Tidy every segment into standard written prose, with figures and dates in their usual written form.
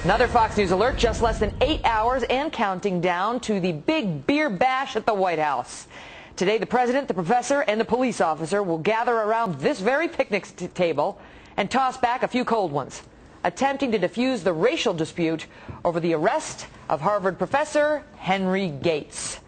Another Fox News alert, just less than 8 hours and counting down to the big beer bash at the White House. Today, the president, the professor, and the police officer will gather around this very picnic table and toss back a few cold ones, attempting to defuse the racial dispute over the arrest of Harvard professor Henry Gates.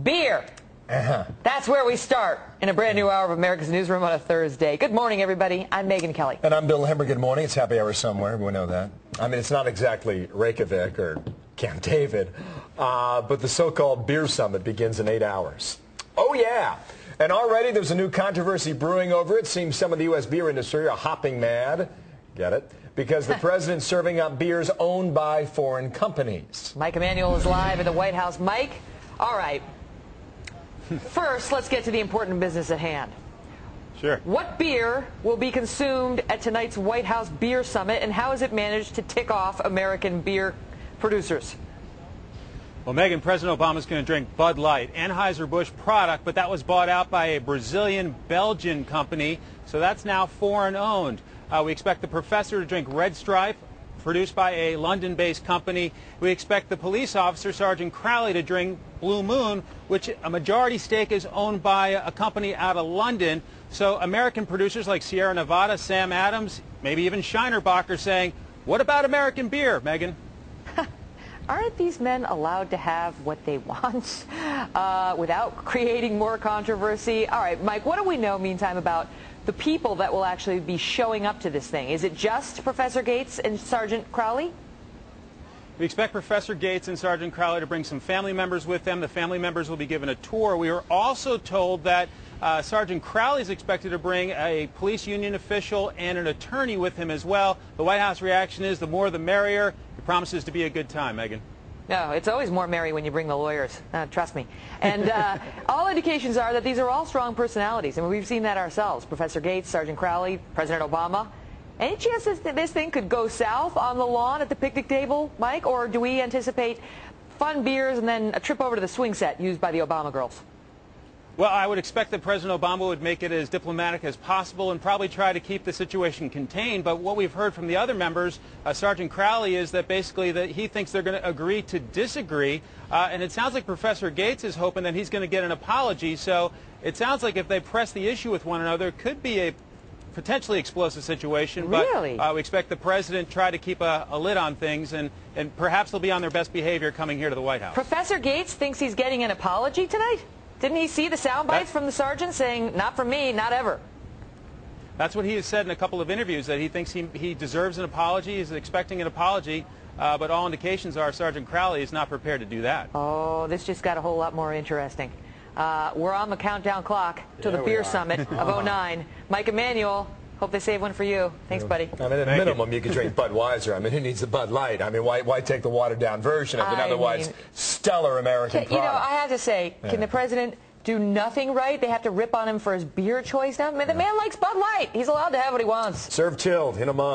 Beer. That's where we start in a brand new hour of America's Newsroom on a Thursday. Good morning, everybody. I'm Megan Kelly. And I'm Bill Hemmer. Good morning. It's happy hour somewhere. We know that. I mean, it's not exactly Reykjavik or Camp David, but the so-called beer summit begins in 8 hours. Oh, yeah. And already there's a new controversy brewing over it. Seems some of the U.S. beer industry are hopping mad. Get it? Because the president's serving up beers owned by foreign companies. Mike Emanuel is live at the White House. Mike, all right. First, let's get to the important business at hand. Sure. What beer will be consumed at tonight's White House Beer Summit, and how has it managed to tick off American beer producers? Well, Megan, President Obama's going to drink Bud Light, Anheuser-Busch product, but that was bought out by a Brazilian-Belgian company, so that's now foreign-owned. We expect the professor to drink Red Stripe, produced by a London-based company. We expect the police officer, Sergeant Crowley, to drink Blue Moon, which a majority stake is owned by a company out of London. So American producers like Sierra Nevada, Sam Adams, maybe even Shinerbach are saying, what about American beer, Megan? Aren't these men allowed to have what they want without creating more controversy? All right, Mike, what do we know, meantime, about the people that will actually be showing up to this thing? Is it just Professor Gates and Sergeant Crowley? We expect Professor Gates and Sergeant Crowley to bring some family members with them. The family members will be given a tour. We are also told that Sergeant Crowley is expected to bring a police union official and an attorney with him as well. The White House reaction is the more the merrier. It promises to be a good time, Megan. No, it's always more merry when you bring the lawyers. Trust me. And all indications are that these are all strong personalities. I mean, we've seen that ourselves. Professor Gates, Sergeant Crowley, President Obama. Any chance that this thing could go south on the lawn at the picnic table, Mike? Or do we anticipate fun beers and then a trip over to the swing set used by the Obama girls? Well, I would expect that President Obama would make it as diplomatic as possible and probably try to keep the situation contained. But what we've heard from the other members, Sergeant Crowley, is that basically that he thinks they're going to agree to disagree. And it sounds like Professor Gates is hoping that he's going to get an apology. So it sounds like if they press the issue with one another, it could be a potentially explosive situation. Really? But we expect the president to try to keep a lid on things, and perhaps they'll be on their best behavior coming here to the White House. Professor Gates thinks he's getting an apology tonight? Didn't he see the sound bites from the sergeant saying, not from me, not ever? That's what he has said in a couple of interviews, that he thinks he deserves an apology. He's expecting an apology, but all indications are Sergeant Crowley is not prepared to do that. Oh, this just got a whole lot more interesting. We're on the countdown clock to the beer summit of '09. Mike Emanuel, hope they save one for you. Thanks, buddy. I mean, at a minimum, you could drink Budweiser. I mean, who needs the Bud Light? I mean, why take the watered-down version of an otherwise stellar American product? You know, I have to say, can the president do nothing right? They have to rip on him for his beer choice now? I mean, the man likes Bud Light. He's allowed to have what he wants. Serve chilled in a month.